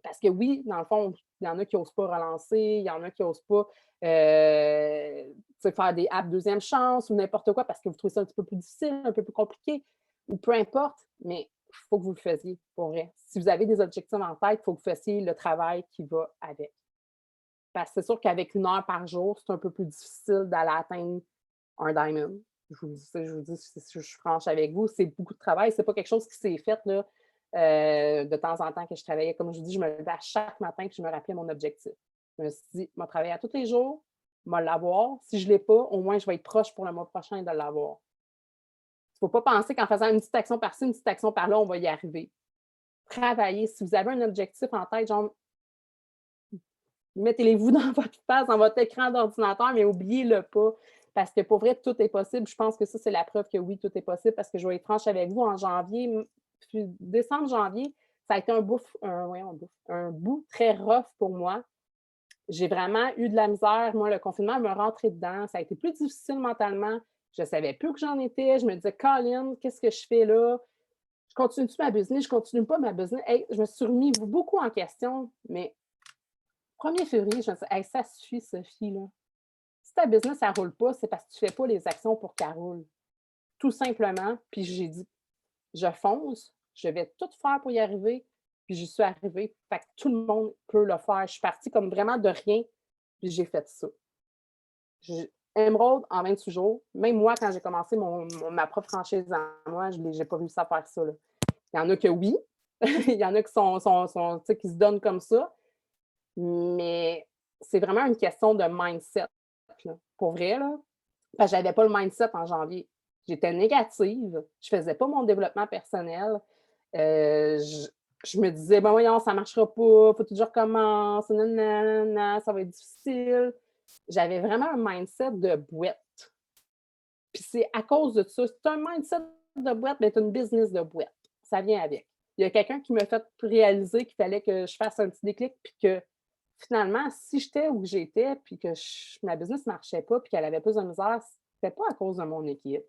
Parce que oui, dans le fond, il y en a qui n'osent pas relancer, il y en a qui n'osent pas faire des apps deuxième chance ou n'importe quoi parce que vous trouvez ça un petit peu plus difficile, un peu plus compliqué, ou peu importe, mais il faut que vous le fassiez, pour vrai. Si vous avez des objectifs en tête, il faut que vous fassiez le travail qui va avec. Parce que c'est sûr qu'avec 1 heure par jour, c'est un peu plus difficile d'aller atteindre un diamond. Je vous dis, si je suis franche avec vous, c'est beaucoup de travail. C'est pas quelque chose qui s'est fait là, de temps en temps que je travaillais. Comme je vous dis, je me levais à chaque matin et je me rappelais mon objectif. Je me suis dit, je vais travailler à tous les jours, je vais l'avoir. Si je ne l'ai pas, au moins, je vais être proche pour le mois prochain de l'avoir. Il ne faut pas penser qu'en faisant une petite action par-ci, une petite action par-là, on va y arriver. Travaillez. Si vous avez un objectif en tête, genre, mettez-les-vous dans votre face, dans votre écran d'ordinateur, mais oubliez-le pas. Parce que pour vrai, tout est possible. Je pense que ça, c'est la preuve que oui, tout est possible. Parce que je vais être franche avec vous, en janvier, puis décembre, janvier, ça a été un bout très rough pour moi. J'ai vraiment eu de la misère. Moi, le confinement me rentrait dedans. Ça a été plus difficile mentalement. Je ne savais plus que j'en étais. Je me disais, Colin, qu'est-ce que je fais là? Je continue-tu ma business? Je continue pas ma business? Hey, je me suis remis beaucoup en question, mais 1er février, je me suis dit, hey, ça suffit, Sophie, là. Si ta business, ça ne roule pas, c'est parce que tu ne fais pas les actions pour qu'elle roule. Tout simplement. Puis j'ai dit, je fonce, je vais tout faire pour y arriver. Puis j'y suis arrivée. Fait que tout le monde peut le faire. Je suis partie comme vraiment de rien, puis j'ai fait ça. Emerald en 28 jours. Même moi, quand j'ai commencé ma propre franchise en moi, je n'ai pas réussi à faire ça. Là. Il y en a que oui. Il y en a qui qui se donnent comme ça. Mais c'est vraiment une question de mindset. Là. Pour vrai, là. Parce que je n'avais pas le mindset en janvier. J'étais négative. Je ne faisais pas mon développement personnel. Je me disais, ben voyons, ça ne marchera pas, il faut toujours recommencer, ça va être difficile. J'avais vraiment un mindset de boîte. Puis c'est à cause de ça. C'est un mindset de boîte, mais c'est une business de boîte. Ça vient avec. Il y a quelqu'un qui m'a fait réaliser qu'il fallait que je fasse un petit déclic, puis que finalement, si j'étais où j'étais, puis que ma business ne marchait pas, puis qu'elle avait plus de misère, c'était pas à cause de mon équipe.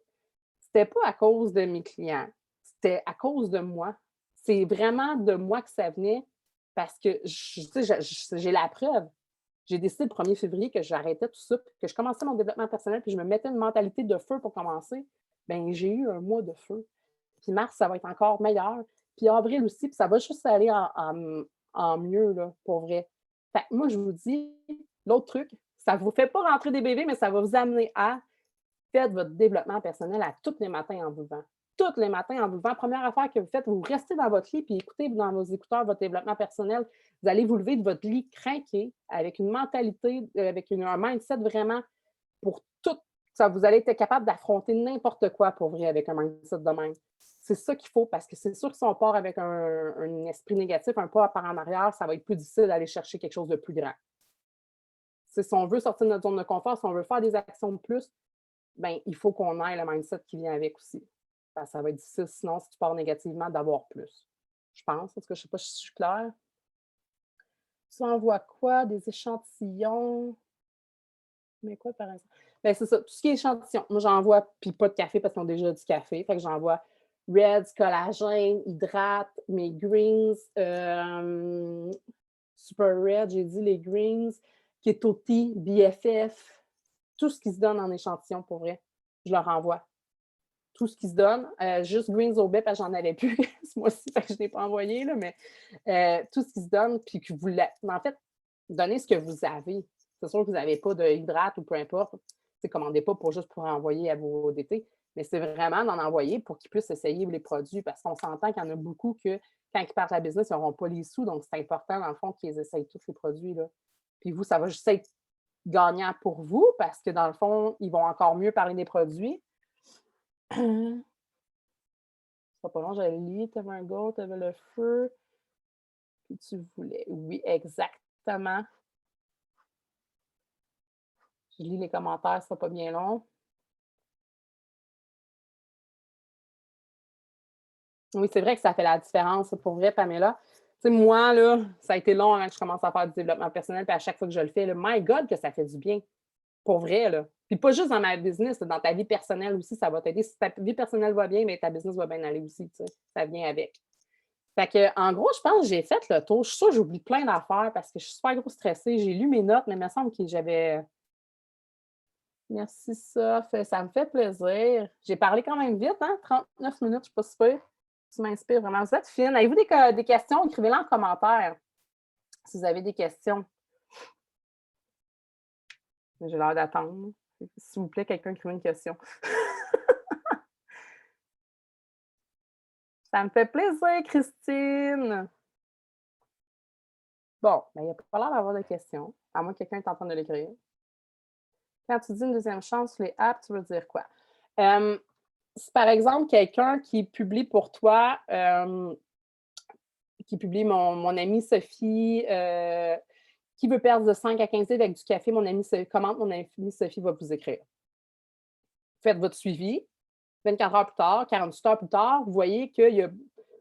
C'était pas à cause de mes clients. C'était à cause de moi. C'est vraiment de moi que ça venait parce que j'ai la preuve. J'ai décidé le 1er février que j'arrêtais tout ça, que je commençais mon développement personnel, puis je me mettais une mentalité de feu pour commencer. Bien, j'ai eu un mois de feu. Puis mars, ça va être encore meilleur. Puis avril aussi, puis ça va juste aller en mieux, là, pour vrai. Fait que moi, je vous dis, l'autre truc, Ça ne vous fait pas rentrer des bébés, mais ça va vous amener à faire votre développement personnel à tous les matins en vous levant. Tous les matins en vous levant. Première affaire que vous faites, vous restez dans votre lit puis écoutez dans vos écouteurs votre développement personnel. Vous allez vous lever de votre lit craqué, avec une mentalité, avec un mindset vraiment pour tout. Ça, vous allez être capable d'affronter n'importe quoi pour vrai avec un mindset de même. C'est ça qu'il faut parce que c'est sûr que si on part avec un esprit négatif, un pas par en arrière, ça va être plus difficile d'aller chercher quelque chose de plus grand. Si on veut sortir de notre zone de confort, si on veut faire des actions de plus, ben, il faut qu'on ait le mindset qui vient avec aussi. Ça va être difficile, sinon, si tu pars négativement, d'avoir plus. Je pense, parce que je ne sais pas si je suis claire. Tu envoies quoi? Des échantillons? Mais quoi, par exemple? Ben, c'est ça, tout ce qui est échantillon. Moi, j'envoie, puis pas de café parce qu'ils ont déjà du café. Fait que j'envoie Reds, collagène, hydrate, mes greens, Super Red, j'ai dit les greens, Keto Tea, BFF, tout ce qui se donne en échantillon, pour vrai, je leur envoie. Tout ce qui se donne. Juste Greens au baie, parce que j'en avais plus ce mois-ci, fait que je ne l'ai pas envoyé, là, mais tout ce qui se donne, puis que vous en fait, donnez ce que vous avez. C'est sûr que vous n'avez pas de hydrate ou peu importe. Commandez pas juste pour envoyer à vos DT, mais c'est vraiment d'en envoyer pour qu'ils puissent essayer les produits, parce qu'on s'entend qu'il y en a beaucoup que quand ils partent la business, ils n'auront pas les sous, donc c'est important, dans le fond, qu'ils essayent tous les produits, là. Puis vous, ça va juste être gagnant pour vous, parce que dans le fond, ils vont encore mieux parler des produits. C'est pas long, j'avais lu, tu avais un goût, tu avais le feu, puis tu voulais. Oui, exactement. Je lis les commentaires, ce sera pas bien long. Oui, c'est vrai que ça fait la différence, pour vrai, Pamela. Tu sais, moi, là, ça a été long avant que je commence à faire du développement personnel, puis à chaque fois que je le fais, là, my God, que ça fait du bien. Pour vrai, là. Puis pas juste dans ma business, dans ta vie personnelle aussi, ça va t'aider. Si ta vie personnelle va bien, mais ta business va bien aller aussi, tu sais. Ça vient avec. Fait que, en gros, je pense que j'ai fait le tour. Je suis sûre que j'oublie plein d'affaires parce que je suis super gros stressée. J'ai lu mes notes, mais il me semble que j'avais. Merci, ça me fait plaisir. J'ai parlé quand même vite, hein? 39 minutes, je ne suis pas super. Tu m'inspires vraiment. Vous êtes fine. Avez-vous des questions? Écrivez-les en commentaire si vous avez des questions. J'ai l'air d'attendre. S'il vous plaît, quelqu'un écrivez une question. Ça me fait plaisir, Christine. Bon, il n'y a pas l'air d'avoir de questions, à moins que quelqu'un est en train de l'écrire. Quand tu dis une deuxième chance sur les apps, tu veux dire quoi? Si par exemple, quelqu'un qui publie pour toi, qui publie mon amie Sophie, qui veut perdre de 5 à 15 livres avec du café, mon amie commente, mon amie Sophie va vous écrire. Faites votre suivi. 24 heures plus tard, 48 heures plus tard, vous voyez qu'il y a,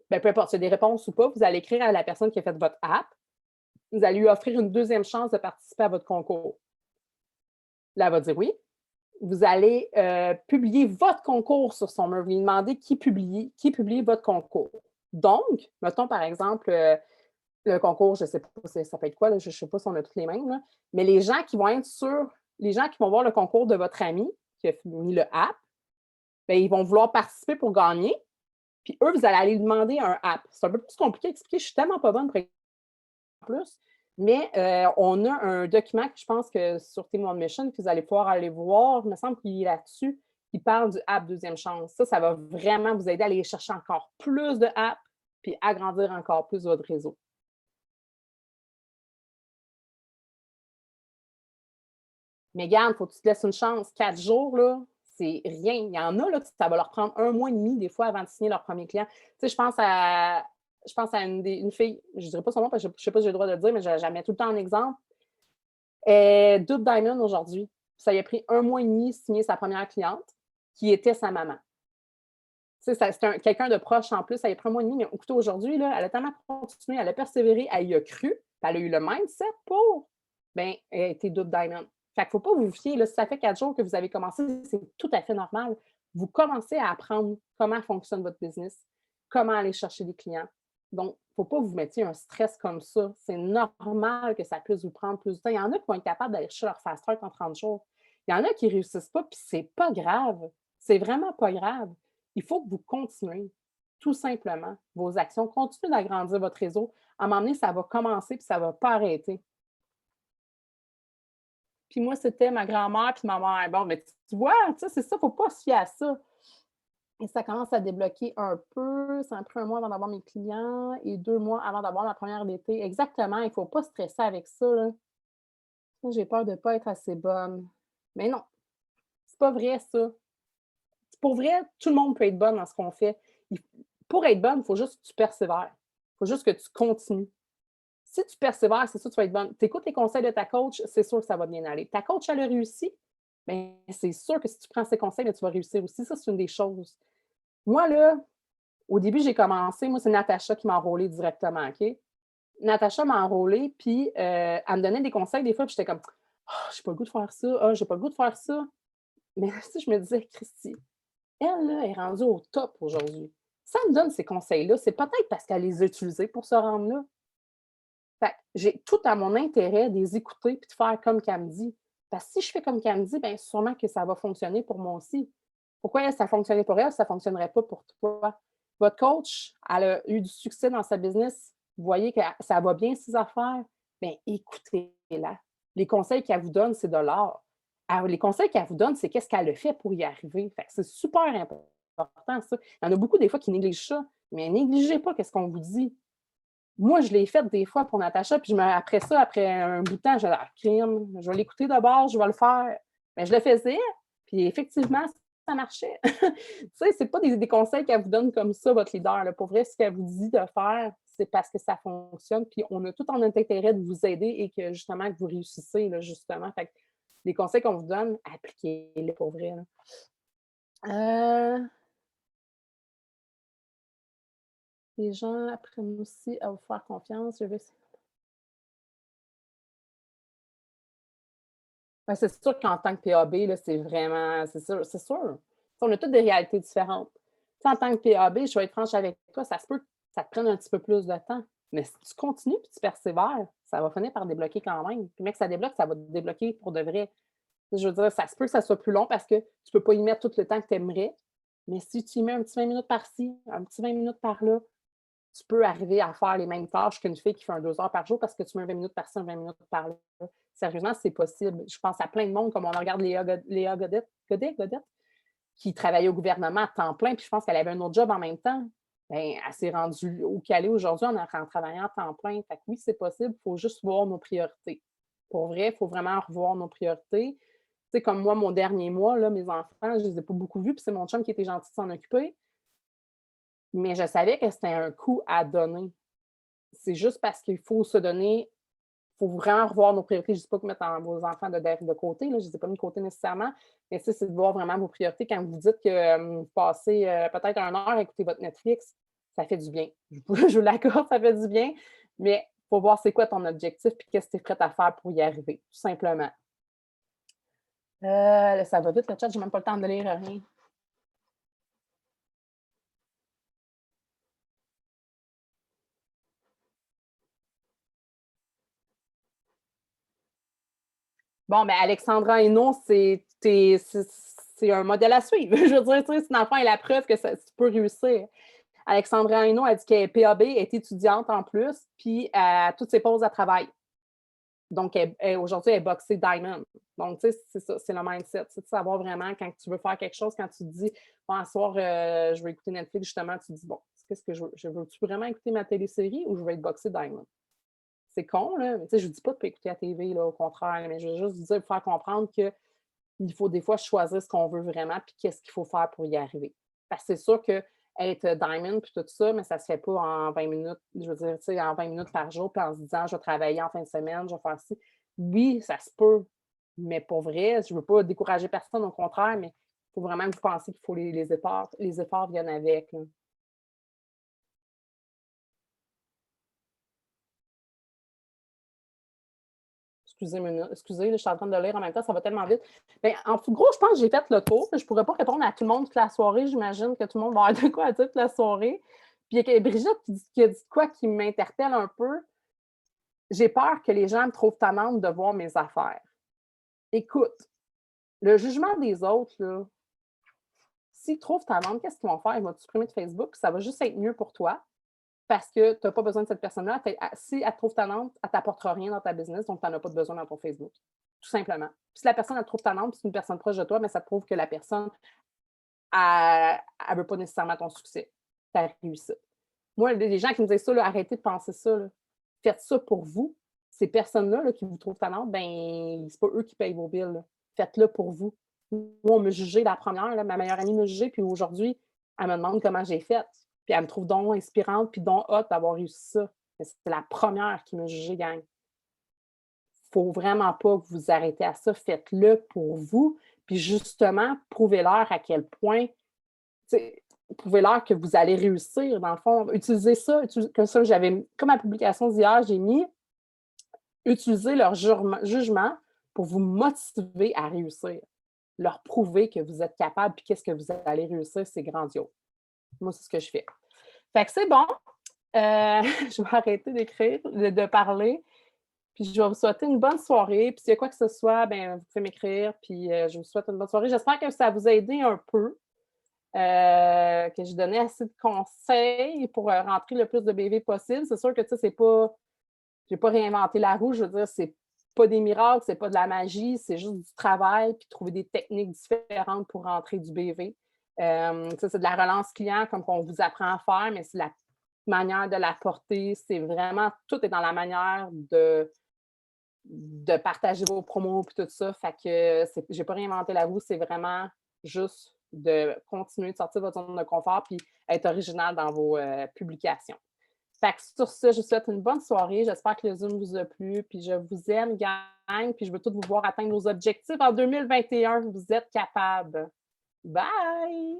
ben, peu importe, s'il y a des réponses ou pas, vous allez écrire à la personne qui a fait votre app. Vous allez lui offrir une deuxième chance de participer à votre concours. Là, elle va dire oui. Vous allez publier votre concours sur son mur. Vous lui demandez qui publie votre concours. Donc, mettons par exemple le concours, je ne sais pas, ça peut être quoi, là, je ne sais pas si on a tous les mêmes, là, mais les gens qui vont être les gens qui vont voir le concours de votre ami qui a mis le app, bien, ils vont vouloir participer pour gagner. Puis eux, vous allez aller lui demander un app. C'est un peu plus compliqué à expliquer. Je suis tellement pas bonne pour plus. Mais on a un document que je pense que sur Team One Mission, que vous allez pouvoir aller voir, il me semble qu'il est là-dessus, qui parle du app Deuxième Chance. Ça va vraiment vous aider à aller chercher encore plus de apps puis agrandir encore plus votre réseau. Mais garde, il faut que tu te laisses une chance. 4 jours, là, c'est rien. Il y en a, là, ça va leur prendre 1 mois et demi, des fois, avant de signer leur premier client. Tu sais, je pense à une fille, je ne dirais pas son nom parce que je ne sais pas si j'ai le droit de le dire, mais je la mets tout le temps en exemple. Elle est double diamond aujourd'hui. Ça lui a pris 1 mois et demi de signer sa première cliente, qui était sa maman. Tu sais, c'est quelqu'un de proche en plus, ça lui a pris 1 mois et demi, mais écoutez, aujourd'hui, là, elle a tellement continué, elle a persévéré, elle y a cru, puis elle a eu le mindset pour, bien, elle a été double diamond. Fait qu'il ne faut pas vous fier, là, si ça fait 4 jours que vous avez commencé, c'est tout à fait normal. Vous commencez à apprendre comment fonctionne votre business, comment aller chercher des clients. Donc, il ne faut pas vous mettre un stress comme ça. C'est normal que ça puisse vous prendre plus de temps. Il y en a qui vont être capables d'aller chercher leur fast track en 30 jours. Il y en a qui ne réussissent pas, puis c'est pas grave. C'est vraiment pas grave. Il faut que vous continuez, tout simplement, vos actions. Continuez d'agrandir votre réseau. À un moment donné, ça va commencer, puis ça ne va pas arrêter. puis moi, c'était ma grand-mère puis ma mère. Bon, mais tu vois, tu sais, c'est ça, il ne faut pas se fier à ça. Et ça commence à débloquer un peu. Ça m'a pris 1 mois avant d'avoir mes clients et 2 mois avant d'avoir ma première d'été. Exactement, il ne faut pas stresser avec ça, là. Moi, j'ai peur de ne pas être assez bonne. Mais non, c'est pas vrai ça. Pour vrai, tout le monde peut être bonne dans ce qu'on fait. Il Pour être bonne, il faut juste que tu persévères. Il faut juste que tu continues. Si tu persévères, c'est sûr que tu vas être bonne. Tu écoutes les conseils de ta coach, c'est sûr que ça va bien aller. Ta coach, elle a réussi, bien, c'est sûr que si tu prends ses conseils, bien, tu vas réussir aussi. Ça, c'est une des choses. Moi, là, au début, j'ai commencé, moi, c'est Natacha qui m'a enrôlée directement, OK? Natacha m'a enrôlée, puis elle me donnait des conseils des fois, puis j'étais comme: «Ah, j'ai pas le goût de faire ça. Ah, j'ai pas le goût de faire ça». Mais si je me disais: «Christy, elle, là, est rendue au top aujourd'hui. Ça me donne ces conseils-là, c'est peut-être parce qu'elle les a utilisés pour se rendre là». Fait que j'ai tout à mon intérêt de les écouter puis de faire comme qu'elle me dit. Parce que si je fais comme qu'elle me dit, bien, sûrement que ça va fonctionner pour moi aussi. Pourquoi elle, ça a fonctionné pour elle, ça ne fonctionnerait pas pour toi? Votre coach, elle a eu du succès dans sa business. Vous voyez que ça va bien, ses affaires. Bien, écoutez-la. Les conseils qu'elle vous donne, c'est de l'or. Les conseils qu'elle vous donne, c'est qu'est-ce qu'elle a fait pour y arriver. Fait que c'est super important, ça. Il y en a beaucoup, des fois, qui négligent ça. Mais négligez pas qu'est-ce qu'on vous dit. Moi, je l'ai faite des fois pour Natacha, puis après ça, après un bout de temps, je dis: «Ah crime, je vais l'écouter d'abord, je vais le faire». Mais je le faisais, puis effectivement, ça marchait. Tu sais, c'est pas des conseils qu'elle vous donne comme ça, votre leader, là. Pour vrai, ce qu'elle vous dit de faire, c'est parce que ça fonctionne, puis on a tout en notre intérêt de vous aider et que justement, que vous réussissez, là, justement. Fait que les conseils qu'on vous donne, appliquez-les pour vrai, là. Les gens apprennent aussi à vous faire confiance. Je vais Ben, c'est sûr qu'en tant que PAB, là, c'est vraiment c'est sûr, c'est sûr. On a toutes des réalités différentes. Tu sais, en tant que PAB, je vais être franche avec toi, ça se peut que ça te prenne un petit peu plus de temps. Mais si tu continues et tu persévères, ça va finir par débloquer quand même. Puis, mec, ça débloque, ça va te débloquer pour de vrai. Je veux dire, ça se peut que ça soit plus long parce que tu ne peux pas y mettre tout le temps que tu aimerais. Mais si tu y mets un petit 20 minutes par-ci, un petit 20 minutes par-là, tu peux arriver à faire les mêmes tâches qu'une fille qui fait un 2 heures par jour parce que tu mets un 20 minutes par-ci, un 20 minutes par-là. Sérieusement, c'est possible. Je pense à plein de monde, comme on regarde Léa Godette, qui travaillait au gouvernement à temps plein, puis je pense qu'elle avait un autre job en même temps. Bien, elle s'est rendue où qu'elle est aujourd'hui en travaillant à temps plein. Fait que oui, c'est possible, il faut juste voir nos priorités. Pour vrai, il faut vraiment revoir nos priorités. Tu sais, comme moi, mon dernier mois, là, mes enfants, je ne les ai pas beaucoup vus, puis c'est mon chum qui était gentil de s'en occuper. Mais je savais que c'était un coup à donner. C'est juste parce qu'il faut se donner, il faut vraiment revoir nos priorités. Je ne dis pas que mettre vos enfants de côté, là, je ne les ai pas mis de côté nécessairement, mais c'est de voir vraiment vos priorités. Quand vous dites que vous passez peut-être 1 heure à écouter votre Netflix, ça fait du bien. Je vous l'accorde, ça fait du bien, mais il faut voir c'est quoi ton objectif et qu'est-ce que tu es prête à faire pour y arriver, tout simplement. Là, ça va vite, le chat, j'ai même pas le temps de lire rien. Bon, ben Alexandra Hainaut, c'est un modèle à suivre. Je veux dire, tu sais, c'est dans le fond, elle est la preuve que tu peux réussir. Alexandra Hainaut a dit qu'elle est PAB, elle est étudiante en plus, puis à toutes ses pauses, elle travaille. Donc, aujourd'hui, elle est boxée Diamond. Donc, tu sais, c'est ça, c'est le mindset. C'est de savoir vraiment quand tu veux faire quelque chose, quand tu te dis, bon, un soir, je veux écouter Netflix, justement, tu te dis, bon, qu'est-ce que je veux? Veux-tu vraiment écouter ma télésérie ou je veux être boxée Diamond? C'est con, là. Mais tu sais, je ne dis pas de ne pas écouter la TV, là, au contraire, mais je veux juste vous dire, faire comprendre qu'il faut des fois choisir ce qu'on veut vraiment, puis qu'est-ce qu'il faut faire pour y arriver. Parce que c'est sûr que être diamond, puis tout ça, mais ça ne se fait pas en 20 minutes. Je veux dire, tu sais, en 20 minutes par jour, puis en se disant, je vais travailler en fin de semaine, je vais faire ci. Oui, ça se peut, mais pour vrai, je ne veux pas décourager personne, au contraire, mais il faut vraiment que vous pensiez qu'il faut les efforts viennent avec, là. Excusez, là, je suis en train de lire en même temps, ça va tellement vite. Ben, en gros, je pense que j'ai fait le tour. Je ne pourrais pas répondre à tout le monde toute la soirée. J'imagine que tout le monde va avoir de quoi à dire toute la soirée. Puis il y a Brigitte qui a dit quoi qui m'interpelle un peu. J'ai peur que les gens me trouvent tannante de voir mes affaires. Écoute, le jugement des autres, là, s'ils trouvent tannante, qu'est-ce qu'ils vont faire? Ils vont te supprimer de Facebook, ça va juste être mieux pour toi parce que tu n'as pas besoin de cette personne-là. Si elle te trouve tannante, elle ne t'apportera rien dans ta business, donc tu n'en as pas de besoin dans ton Facebook. tout simplement. Puis si la personne, elle te trouve tannante, puis c'est une personne proche de toi, mais ça te prouve que la personne, elle ne veut pas nécessairement ton succès. Tu as réussi. Moi, les gens qui me disent ça, là, arrêtez de penser ça. Là. Faites ça pour vous. Ces personnes-là là, qui vous trouvent tannante, ben, c'est pas eux qui payent vos billes. Là. Faites-le pour vous. Moi, on me jugeait la première, là, ma meilleure amie me jugeait, puis aujourd'hui, elle me demande comment j'ai fait. Puis elle me trouve donc inspirante, puis donc hot d'avoir réussi ça. Mais c'est la première qui me jugeait, gang. Faut vraiment pas que vous arrêtez à ça. Faites-le pour vous. Puis justement, prouvez-leur à quel point, prouvez-leur que vous allez réussir, dans le fond. Utilisez ça. Comme ça, comme ma publication d'hier, j'ai mis utiliser leur jugement pour vous motiver à réussir. Leur prouver que vous êtes capable puis qu'est-ce que vous allez réussir, c'est grandiose. Moi, c'est ce que je fais. Fait que c'est bon. Je vais arrêter d'écrire, de parler. Puis je vais vous souhaiter une bonne soirée. Puis s'il y a quoi que ce soit, ben vous pouvez m'écrire. Puis je vous souhaite une bonne soirée. J'espère que ça vous a aidé un peu, que j'ai donné assez de conseils pour rentrer le plus de BV possible. C'est sûr que tu sais, c'est pas. J'ai pas réinventé la roue. Je veux dire, c'est pas des miracles, c'est pas de la magie, c'est juste du travail, puis trouver des techniques différentes pour rentrer du BV. Ça, c'est de la relance client, comme on vous apprend à faire, mais c'est la manière de l'apporter. C'est vraiment, tout est dans la manière de partager vos promos et tout ça. Fait que j'ai pas réinventé la roue, c'est vraiment juste de continuer de sortir de votre zone de confort puis être original dans vos publications. Fait que sur ça, je vous souhaite une bonne soirée. J'espère que le Zoom vous a plu. Puis je vous aime, gang. Puis je veux tous vous voir atteindre vos objectifs en 2021. Vous êtes capables. Bye!